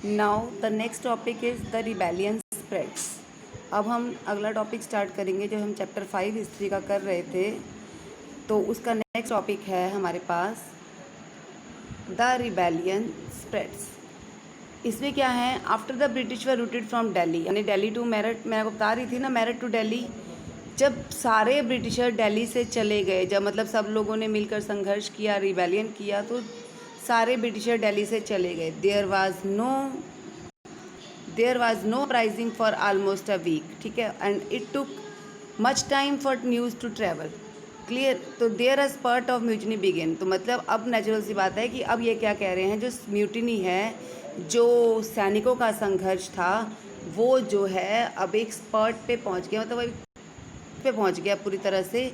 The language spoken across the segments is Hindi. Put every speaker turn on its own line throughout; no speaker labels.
Now the next topic is the rebellion spreads. अब हम अगला टॉपिक स्टार्ट करेंगे जो हम चैप्टर 5 हिस्ट्री का कर रहे थे। तो उसका नेक्स्ट टॉपिक है हमारे पास द रिबेलियन स्प्रेड्स। इसमें क्या है, after the British were rooted from Delhi, यानी दिल्ली टू मेरठ, मैं आपको बता रही थी ना, मेरठ टू दिल्ली। जब सारे ब्रिटिशर दिल्ली से चले गए, जब मतलब सब लोगों ने मिलकर संघर्ष किया, रिबेलियन किया, तो सारे ब्रिटिशर दिल्ली से चले गए। There was no uprising for almost a week, ठीक है, and it took much time for news to travel, clear. तो there a spurt of mutiny begin, तो मतलब अब नेचुरल सी बात है कि अब ये क्या कह रहे हैं, जो म्यूटनी है, जो सैनिकों का संघर्ष था, वो जो है अब एक स्पर्ट पे पहुंच गया, मतलब अब पे पहुंच गया पूरी तरह से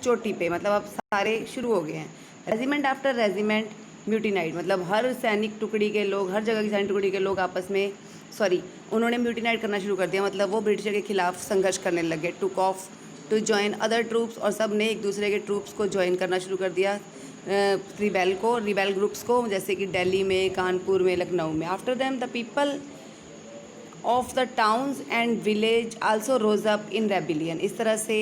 चोटी पे, मतलब अब सारे शुरू हो गए हैं। रेजिमेंट आफ्टर रेजिमेंट म्यूटिनाइड, मतलब हर सैनिक टुकड़ी के लोग, हर जगह की सैनिक टुकड़ी के लोग आपस में उन्होंने म्यूटिनाइड करना शुरू कर दिया, मतलब वो ब्रिटिशर के खिलाफ संघर्ष करने लगे। Took off to join other troops, और सब ने एक दूसरे के ट्रूप्स को ज्वाइन करना शुरू कर दिया, रिबेल ग्रुप्स को, जैसे कि दिल्ली में, कानपुर में, लखनऊ में। After them the people of the towns and village also rose up in rebellion. इस तरह से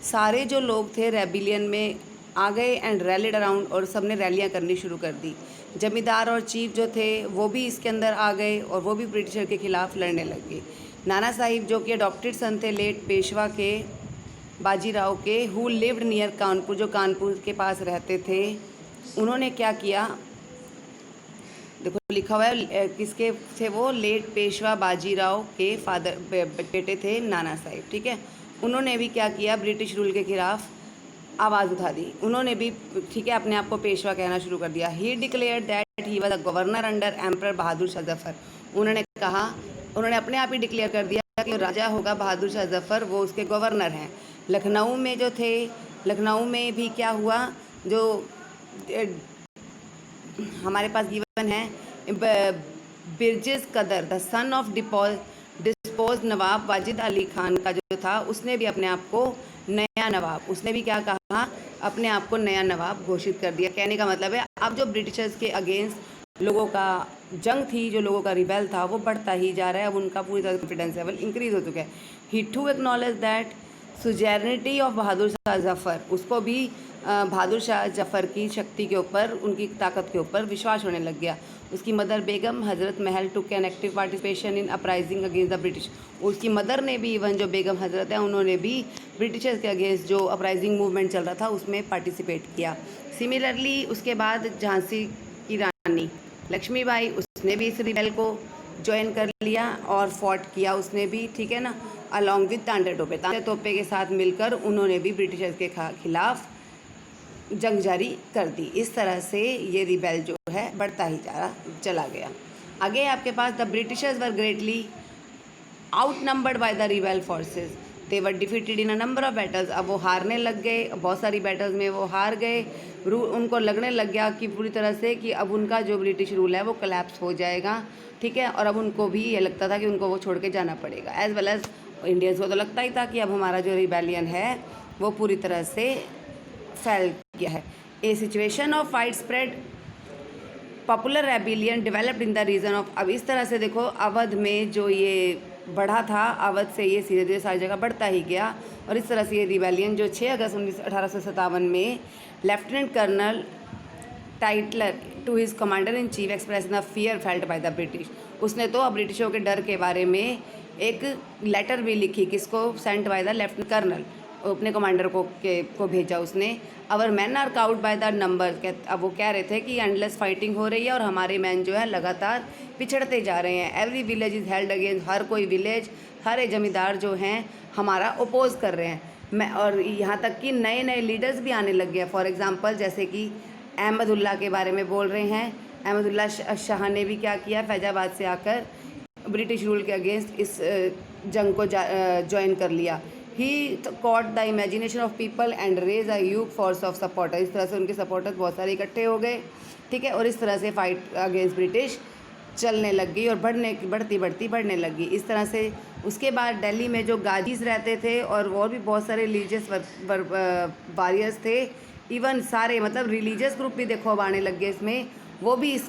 सारे जो लोग थे रेबिलियन में आ गए एंड रैलिड अराउंड, और सब ने रैलियाँ करनी शुरू कर दी। जमींदार और चीफ जो थे वो भी इसके अंदर आ गए और वो भी ब्रिटिशर के खिलाफ लड़ने लग गए। नाना साहिब जो कि अडॉप्टेड सन थे लेट पेशवा के, बाजीराव के, हु लिव्ड नियर कानपुर, जो कानपुर के पास रहते थे, उन्होंने क्या किया, देखो लिखा हुआ है किसके थे वो, लेट पेशवा बाजीराव के फादर बेटे थे नाना साहिब, ठीक है। उन्होंने भी क्या किया, ब्रिटिश रूल के खिलाफ आवाज़ उठा दी उन्होंने भी, ठीक है, अपने आप को पेशवा कहना शुरू कर दिया। He declare that he was a governor under emperor Bahadur Shah Zafar. उन्होंने कहा, उन्होंने अपने आप ही डिक्लेयर कर दिया कि राजा होगा बहादुर शाह जफर, वो उसके गवर्नर हैं। लखनऊ में जो थे, लखनऊ में भी क्या हुआ, जो हमारे पास गिवन है, बिरजिस कदर द सन ऑफ डिस्पोज नवाब वाजिद अली खान का जो था, उसने भी अपने आप को नया नवाब, उसने भी क्या कहा, अपने आप को नया नवाब घोषित कर दिया। कहने का मतलब है अब जो ब्रिटिशर्स के अगेंस्ट लोगों का जंग थी, जो लोगों का रिबेल था, वो बढ़ता ही जा रहा है। अब उनका पूरी तरह कॉन्फिडेंस लेवल इंक्रीज हो चुका है। ही to acknowledge that सुजैरिटी of Bahadur Shah Zafar, उसको भी बहादुर शाह जफ़र की शक्ति के ऊपर, उनकी ताकत के ऊपर विश्वास होने लग गया। उसकी मदर बेगम हज़रत महल took an active participation in uprising against the British. उसकी मदर ने भी, इवन जो बेगम हज़रत है, उन्होंने भी ब्रिटिशर्स के अगेंस्ट जो अपराइजिंग मूवमेंट चल रहा था उसमें पार्टिसिपेट किया। सिमिलरली उसके बाद झांसी की रानी लक्ष्मीबाई, उसने भी इस रिबेल को ज्वाइन कर लिया और फॉट किया उसने भी, ठीक है ना, अलॉन्ग विद तांडे तोपे के साथ मिलकर उन्होंने भी ब्रिटिशर्स के खिलाफ जंग जारी कर दी। इस तरह से ये रिबेल जो है बढ़ता ही चला गया। आगे आपके पास the Britishers were greatly outnumbered by the rebel forces, they were defeated in a number of battles. अब वो हारने लग गए, बहुत सारी बैटल्स में वो हार गए। उनको लगने लग गया कि पूरी तरह से कि अब उनका जो ब्रिटिश रूल है वो कोलैप्स हो जाएगा, ठीक है। और अब उनको भी ये लगता था कि उनको वो छोड़ के जाना पड़ेगा। एज वेल एज इंडियंस को तो लगता ही था कि अब हमारा जो रिबेलियन है वो पूरी तरह से फैल गया है। A situation of widespread popular rebellion developed in the region of, अब इस तरह से देखो अवध में जो ये बढ़ा था, अवध से ये धीरे धीरे सारी जगह बढ़ता ही गया। और इस तरह से ये रिबेलियन जो 6 अगस्त 1857 में lieutenant colonel Tytler to his commander in chief express the fear felt by the British, उसने तो ब्रिटिशों के डर के बारे में एक लेटर भी लिखी, किसको, sent by the lieutenant colonel, अपने कमांडर को भेजा उसने। Our men are caught by the number, अब वो कह रहे थे कि एंडलेस फाइटिंग हो रही है और हमारे मैन जो है लगातार पिछड़ते जा रहे हैं। Every village is held against, हर कोई विलेज, हर जमींदार जो हैं हमारा अपोज कर रहे हैं। और यहाँ तक कि नए नए लीडर्स भी आने लग गए। फॉर एग्जांपल जैसे कि अहमदुल्ला के बारे में बोल रहे हैं। अहमदुल्ला शाह ने भी क्या किया, फैजाबाद से आकर ब्रिटिश रूल के अगेंस्ट इस जंग को ज्वाइन कर लिया। He caught the imagination of people and raise a huge force of supporter, इस तरह से उनके सपोर्टर्स बहुत सारे इकट्ठे हो गए, ठीक है। और इस तरह से फाइट अगेंस्ट ब्रिटिश चलने लग गई और बढ़ने लग गई। इस तरह से उसके बाद दिल्ली में जो गाजीज रहते थे और भी बहुत सारे रिलीजियस वारियर्स थे, इवन सारे मतलब रिलीजियस ग्रुप भी देखो अब आने लग गए इसमें, वो भी इस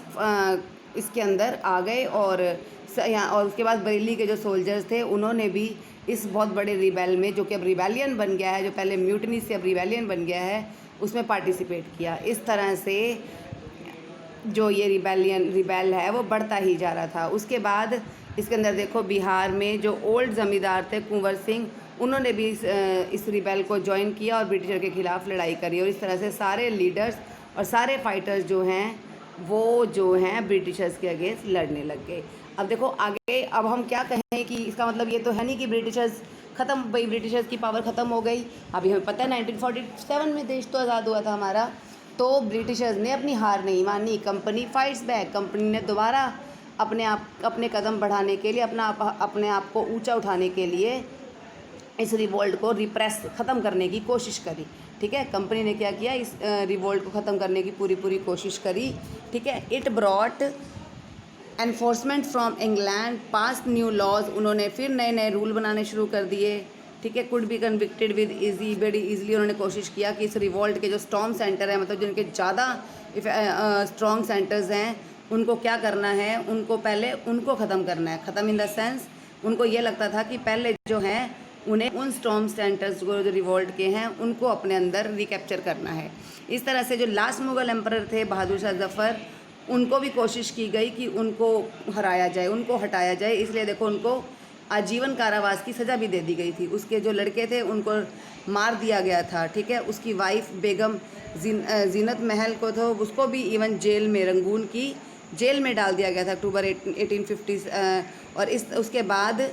इसके अंदर आ गए और उसके बाद बरेली के जो सोल्जर्स थे उन्होंने भी इस बहुत बड़े रिबेल में, जो कि अब रिबेलियन बन गया है, जो पहले म्यूटनी से अब रिबेलियन बन गया है, उसमें पार्टिसिपेट किया। इस तरह से जो ये रिबेल है वो बढ़ता ही जा रहा था। उसके बाद इसके अंदर देखो बिहार में जो ओल्ड ज़मींदार थे कुंवर सिंह, उन्होंने भी इस रिबेल को ज्वाइन किया और ब्रिटिशर के ख़िलाफ़ लड़ाई करी। और इस तरह से सारे लीडर्स और सारे फाइटर्स जो हैं वो जो हैं ब्रिटिशर्स के अगेंस्ट लड़ने लग गए। अब देखो आगे, अब हम क्या कहें कि इसका मतलब ये तो है नहीं कि ब्रिटिशर्स ख़त्म, भाई ब्रिटिशर्स की पावर ख़त्म हो गई। अभी हमें पता है 1947 में देश तो आज़ाद हुआ था हमारा। तो ब्रिटिशर्स ने अपनी हार नहीं मानी, कंपनी फाइट्स बैक। कंपनी ने दोबारा अपने कदम बढ़ाने के लिए, अपने आप को ऊंचा उठाने के लिए इस रिवोल्ट को रिप्रेस ख़त्म करने की कोशिश करी। ठीक है, कंपनी ने क्या किया, इस रिवोल्ट को ख़त्म करने की पूरी कोशिश करी। ठीक है, it brought enforcement from England, pass new laws, उन्होंने फिर नए रूल बनाने शुरू कर दिए। ठीक है, कुड बी कन्विक्टेड विद बड़ी ईजिली उन्होंने कोशिश किया कि इस रिवोल्ट के जो स्ट्रॉन्ग सेंटर है, मतलब जिनके ज़्यादा स्ट्रॉन्ग सेंटर्स हैं, उनको क्या करना है, उनको पहले उनको ख़त्म करना है। ख़त्म इन द सेंस उनको ये लगता था कि पहले जो हैं उन्हें उन स्ट्रॉन्ग सेंटर्स को जो रिवोल्ट के हैं उनको अपने अंदर रिकैप्चर करना है। इस तरह से जो लास्ट मुग़ल एम्परर थे बहादुर शाह ज़फ़र, उनको भी कोशिश की गई कि उनको हराया जाए, उनको हटाया जाए। इसलिए देखो उनको आजीवन कारावास की सज़ा भी दे दी गई थी। उसके जो लड़के थे उनको मार दिया गया था। ठीक है, उसकी वाइफ बेगम जीनत महल को तो उसको भी इवन जेल में, रंगून की जेल में डाल दिया गया था अक्टूबर 1850। और उसके बाद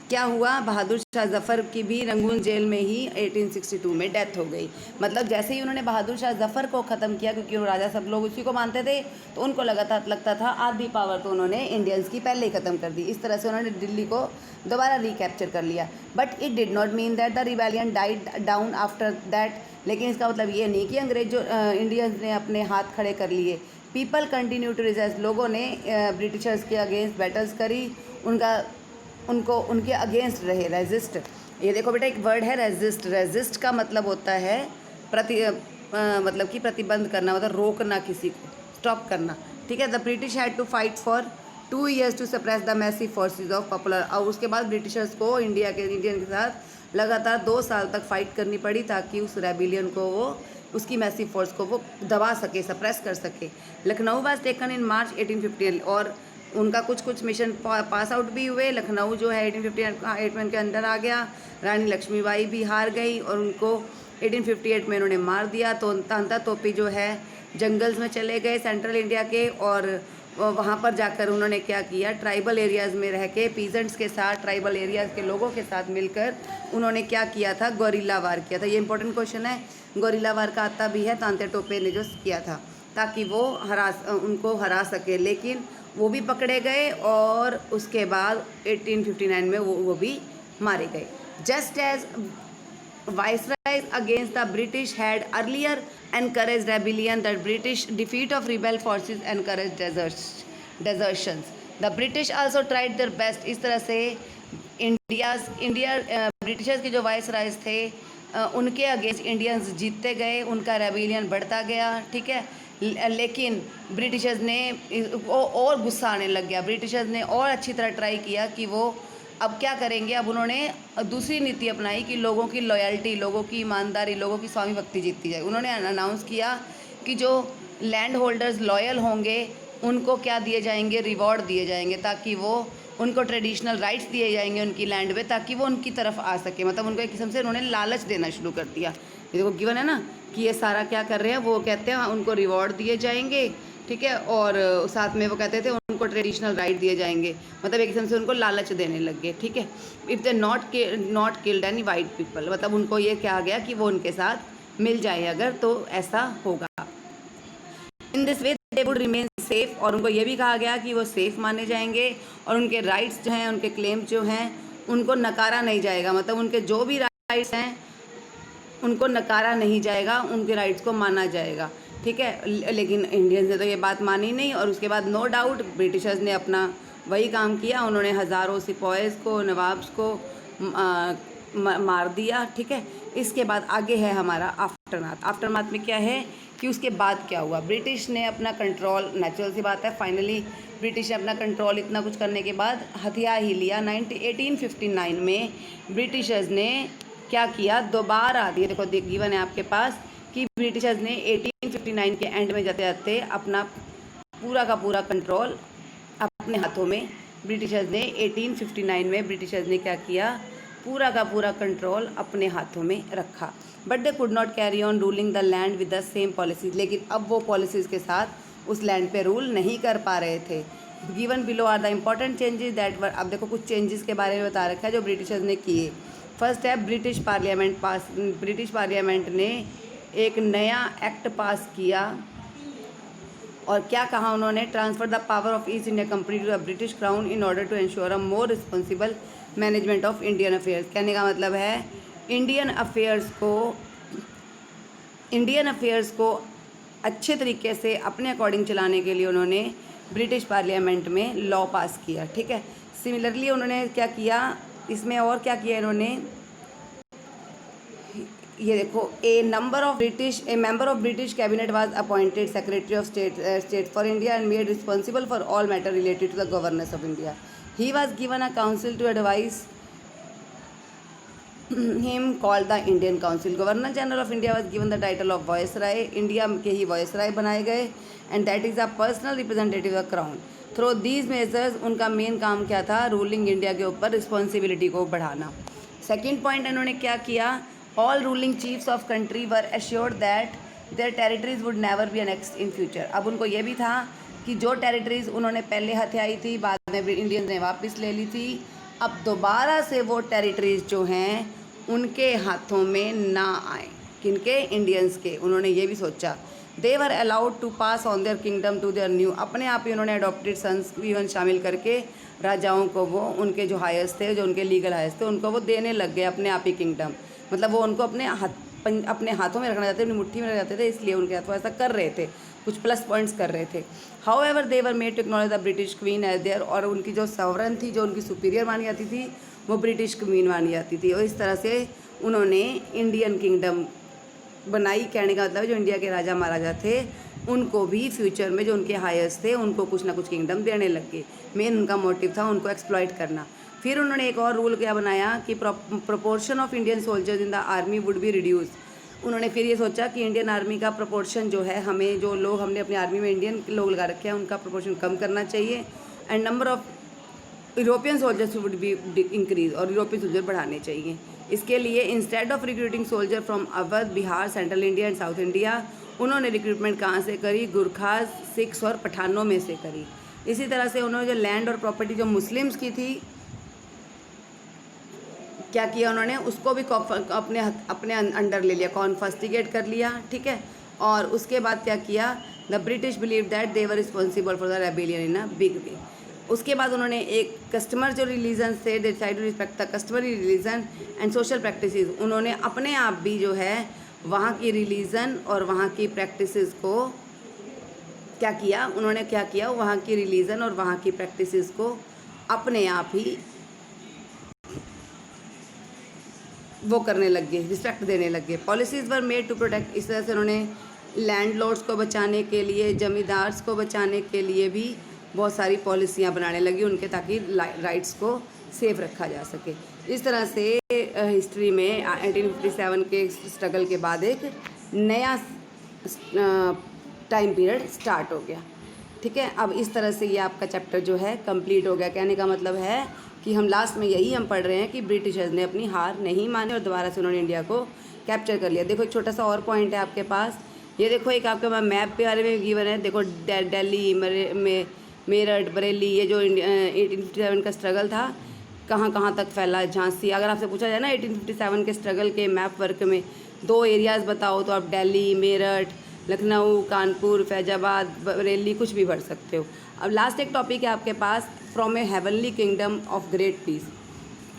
क्या हुआ, बहादुर शाह ज़फ़र की भी रंगून जेल में ही 1862 में डेथ हो गई। मतलब जैसे ही उन्होंने बहादुर शाह ज़फ़र को ख़त्म किया, क्योंकि वो राजा सब लोग उसी को मानते थे, तो उनको लगता था आधी पावर तो उन्होंने इंडियंस की पहले ही ख़त्म कर दी। इस तरह से उन्होंने दिल्ली को दोबारा रिकैप्चर कर लिया। But it did not mean that the rebellion died down after that. लेकिन इसका मतलब ये नहीं कि इंडियंस ने अपने हाथ खड़े कर लिए। पीपल कंटिन्यू टू रेजिस्ट, लोगों ने ब्रिटिशर्स के अगेंस्ट बैटल्स करी, उनके अगेंस्ट रहे, रेजिस्ट। ये देखो बेटा, एक वर्ड है रेजिस्ट। रेजिस्ट का मतलब होता है मतलब कि प्रतिबंध करना, मतलब रोकना, किसी को स्टॉप करना। ठीक है, the British had to fight for 2 years to suppress the massive forces of popular. और उसके बाद ब्रिटिशर्स को इंडियन के साथ लगातार 2 साल तक फाइट करनी पड़ी ताकि उस रेबिलियन को उसकी मैसिव फोर्स को वो दबा सके, सप्रेस कर सके। लखनऊ वाज टेकन इन मार्च 1850 और उनका कुछ मिशन पास आउट भी हुए। लखनऊ जो है 1858 के अंदर आ गया। रानी लक्ष्मीबाई भी हार गई और उनको 1858 में उन्होंने मार दिया। तो तांता तोपी जो है जंगल्स में चले गए सेंट्रल इंडिया के, और वहाँ पर जाकर उन्होंने क्या किया, ट्राइबल एरियाज़ में रह के पीजेंट्स के साथ, ट्राइबल एरियाज़ के लोगों के साथ मिलकर उन्होंने क्या किया था, गोरिल्ला वार किया था। ये इंपॉर्टेंट क्वेश्चन है। गोरिल्ला वार का आता भी है, तांते टोपे ने जो किया था, ताकि वो उनको हरा सके। लेकिन वो भी पकड़े गए और उसके बाद 1859 में वो भी मारे गए। Just as Viceroys against the British had earlier encouraged rebellion, the British defeat of rebel forces encouraged desertions. The British also tried their best. इस तरह से ब्रिटिशर्स के जो वाइसरायज थे उनके अगेंस्ट इंडियंस जीतते गए, उनका रेबिलियन बढ़ता गया। ठीक है, लेकिन ब्रिटिशर्स ने और गुस्सा आने लग गया। ब्रिटिशर्स ने और अच्छी तरह ट्राई किया कि वो अब क्या करेंगे। अब उन्होंने दूसरी नीति अपनाई कि लोगों की लॉयल्टी, लोगों की ईमानदारी, लोगों की स्वामी भक्ति जीतती जाए। उन्होंने अनाउंस किया कि जो लैंड होल्डर्स लॉयल होंगे उनको क्या दिए जाएंगे, रिवॉर्ड दिए जाएंगे, ताकि वो उनको ट्रेडिशनल राइट्स दिए जाएंगे उनकी लैंड पे, ताकि वो उनकी तरफ आ सके। मतलब उनको एक किस्म से उन्होंने लालच देना शुरू कर दिया। ये देखो गिवन है ना कि ये सारा क्या कर रहे हैं, वो कहते हैं उनको रिवॉर्ड दिए जाएंगे। ठीक है, और साथ में वो कहते थे उनको ट्रेडिशनल राइट दिए जाएंगे। मतलब एक किस्म से उनको लालच देने लग गए। ठीक है, if they not killed any white people, मतलब उनको ये कहा गया कि वो उनके साथ मिल जाए अगर, तो ऐसा होगा। In this way they would remain safe, और उनको ये भी कहा गया कि वो सेफ माने जाएंगे और उनके राइट्स जो हैं, उनके क्लेम जो हैं, उनको नकारा नहीं जाएगा। मतलब उनके जो भी राइट्स हैं उनको नकारा नहीं जाएगा, उनके राइट्स को माना जाएगा। ठीक है, लेकिन इंडियंस ने तो ये बात मानी नहीं। और उसके बाद नो डाउट ब्रिटिशर्स ने अपना वही काम किया। उन्होंने हज़ारों सिपाहीज़ को, नवाब्स को मार दिया। ठीक है, इसके बाद आगे है हमारा आफ्टरमाथ। आफ्टरमाथ में क्या है कि उसके बाद क्या हुआ। ब्रिटिश ने अपना कंट्रोल, नेचुरल सी बात है, फाइनली ब्रिटिश ने अपना कंट्रोल इतना कुछ करने के बाद हथिया ही लिया। 1859 में ब्रिटिशर्स ने क्या किया, दोबारा, ये देखो गिवन है आपके पास कि ब्रिटिशर्स ने 1859 के एंड में जाते जाते अपना पूरा का पूरा कंट्रोल अपने हाथों में, ब्रिटिशर्स ने 1859 में ब्रिटिशर्स ने क्या किया, पूरा का पूरा कंट्रोल अपने हाथों में रखा। But they could not carry on ruling the land with the same policies, लेकिन अब वो पॉलिसीज़ के साथ उस लैंड पे रूल नहीं कर पा रहे थे। Given below are the important changes that were, अब देखो कुछ चेंजेस के बारे में बता रखा है जो ब्रिटिशर्स ने किए। फर्स्ट है ब्रिटिश पार्लियामेंट पास, ब्रिटिश पार्लियामेंट ने एक नया एक्ट पास किया और क्या कहा उन्होंने, transfer the power of East India Company to the British crown in order to ensure a more responsible management of Indian affairs. कहने का मतलब है इंडियन अफेयर्स को अच्छे तरीके से अपने अकॉर्डिंग चलाने के लिए उन्होंने ब्रिटिश पार्लियामेंट में लॉ पास किया। ठीक है, सिमिलरली उन्होंने क्या किया, इसमें और क्या किया इन्होंने, ये देखो, a member of British cabinet was appointed secretary of state for India and made responsible for all matter related to the governance of India. He was given a council to advise him called the Indian Council. Governor General of India was given the title of Viceroy. India के ही Viceroy बनाए गए and that is a personal representative of Crown. Through these measures उनका मेन काम क्या था, रूलिंग इंडिया के ऊपर रिस्पॉन्सिबिलिटी को बढ़ाना। सेकेंड पॉइंट इन्होंने क्या किया, all ruling chiefs of country were assured that there territories would never be annexed in future. अब उनको ये भी था कि जो टेरिटरीज उन्होंने पहले हथियाई थी, बाद में इंडियंस ने वापस ले ली थी, अब दोबारा से वो टेरिटरीज जो हैं उनके हाथों में ना आए। किनके, इंडियंस के। उन्होंने ये भी सोचा, they were allowed to pass on their kingdom to their new, अपने आप ही उन्होंने अडॉप्टेड सन्स इवन शामिल करके राजाओं को वो उनके जो हायर्स थे, जो उनके लीगल हायर्स थे, उनको वो देने लग गए अपने आप ही किंगडम। मतलब वो उनको अपने हाथों में रखना चाहते थे, अपनी मुट्ठी में रख जाते थे, इसलिए उनके हाथों ऐसा कर रहे थे, कुछ प्लस पॉइंट्स कर रहे थे। However they were made to acknowledge the British queen as their, और उनकी जो सॉवरन थी, जो उनकी सुपीरियर मानी जाती थी, वो ब्रिटिश क्वीन मानी जाती थी। और इस तरह से उन्होंने इंडियन किंगडम बनाई। कहने का मतलब जो इंडिया के राजा महाराजा थे उनको भी फ्यूचर में जो उनके हायर्स थे उनको कुछ ना कुछ किंगडम देने लग गए। मेन उनका मोटिव था उनको एक्सप्लॉइट करना। फिर उन्होंने एक और रूल क्या बनाया कि proportion of Indian soldiers in the army would be reduce. उन्होंने फिर ये सोचा कि इंडियन आर्मी का प्रोपोर्शन जो है, हमें जो लोग हमने अपनी आर्मी में इंडियन लोग लगा रखे हैं उनका प्रोपोर्शन कम करना चाहिए, and number of European soldiers would be increase, और यूरोपियन सोल्जर बढ़ाने चाहिए। इसके लिए instead of recruiting soldier from Awadh, Bihar, central India and south India, उन्होंने रिक्रूटमेंट कहाँ से करी, गुरखास, सिख्स और पठानों में से करी। इसी तरह से उन्होंने जो लैंड और प्रॉपर्टी जो मुस्लिम्स की थी, क्या किया उन्होंने, उसको भी अपने अंडर ले लिया, कॉन्फस्टिगेट कर लिया। ठीक है, और उसके बाद क्या किया, the British believe that they were responsible for the rebellion in a big way. उसके बाद उन्होंने एक कस्टमर जो रिलीजन से they decide to respect the customary religion and social practices, उन्होंने अपने आप भी जो है वहाँ की रिलीजन और वहाँ की प्रैक्टिसेस को क्या किया, उन्होंने क्या किया, वहाँ की रिलीजन और वहाँ की प्रैक्टिसेस को अपने आप ही वो करने लग गए, रिस्पेक्ट देने लग गए। Policies were made to protect, इस तरह से उन्होंने लैंडलॉर्ड्स को बचाने के लिए, जमींदार्स को बचाने के लिए भी बहुत सारी पॉलिसियाँ बनाने लगी उनके, ताकि राइट्स को सेफ रखा जा सके। इस तरह से हिस्ट्री में 1857 के स्ट्रगल के बाद एक नया टाइम पीरियड स्टार्ट हो गया। ठीक है, अब इस तरह से ये आपका चैप्टर जो है कंप्लीट हो गया। कहने का मतलब है कि हम लास्ट में यही हम पढ़ रहे हैं कि ब्रिटिशर्स ने अपनी हार नहीं मानी और दोबारा से उन्होंने इंडिया को कैप्चर कर लिया। देखो एक छोटा सा और पॉइंट है आपके पास, ये देखो एक आपके मैप के बारे में गिवन है। देखो दिल्ली, मेरठ, बरेली, ये जो 1857 का स्ट्रगल था कहाँ कहाँ तक फैला, झांसी। अगर आपसे पूछा जाए ना 1857 के स्ट्रगल के मैप वर्क में 2 एरियाज़ बताओ, तो आप दिल्ली, मेरठ, लखनऊ, कानपुर, फैजाबाद, बरेली कुछ भी भर सकते हो। अब लास्ट एक टॉपिक है आपके पास, from a heavenly kingdom of great peace.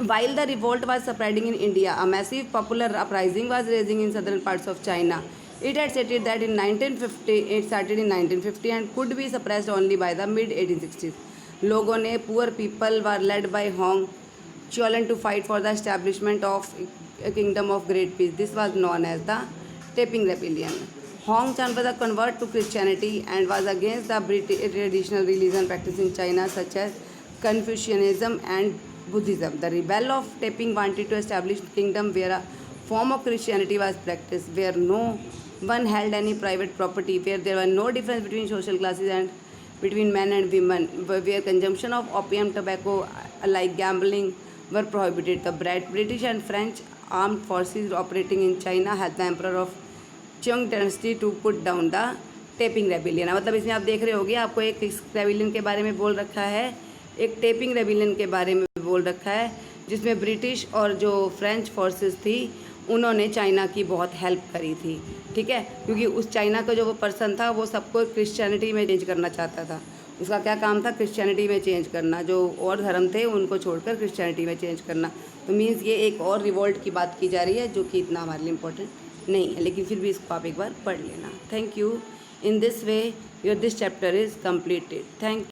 While the revolt was spreading in India, a massive popular uprising was raising in southern parts of China. It had stated that in 1950, it started in 1950 and could be suppressed only by the mid-1860s. लोगों ने, poor people were led by Hong Chuan to fight for the establishment of a kingdom of great peace. This was known as the Taiping Rebellion. Hong Chan was a convert to Christianity and was against the British traditional religion practiced in China such as Confucianism and Buddhism. The rebel of Taiping wanted to establish a kingdom where a form of Christianity was practiced, where no one held any private property, where there were no difference between social classes and between men and women, where consumption of opium, tobacco, like gambling, were prohibited. The British and French armed forces operating in China helped the emperor of Qing dynasty to put down the tapping rebellion. मतलब इसमें आप देख रहे होगे, आपको एक रेबिलियन के बारे में बोल रखा है, एक टेपिंग रेबिलियन के बारे में बोल रखा है, जिसमें ब्रिटिश और जो फ्रेंच फोर्सेस थी उन्होंने चाइना की बहुत हेल्प करी थी। ठीक है, क्योंकि उस चाइना का जो वो पर्सन था वो सबको क्रिश्चियनिटी में चेंज करना चाहता था। उसका क्या काम था? क्रिश्चियनिटी में चेंज करना, जो और धर्म थे उनको छोड़कर क्रिश्चियनिटी में चेंज करना। तो मीन्स ये एक और रिवोल्ट की बात की जा रही है जो कि इतना हमारे लिए इम्पोर्टेंट नहीं है, लेकिन फिर भी इसको आप एक बार पढ़ लेना। Thank you. In this way your this chapter is completed. Thank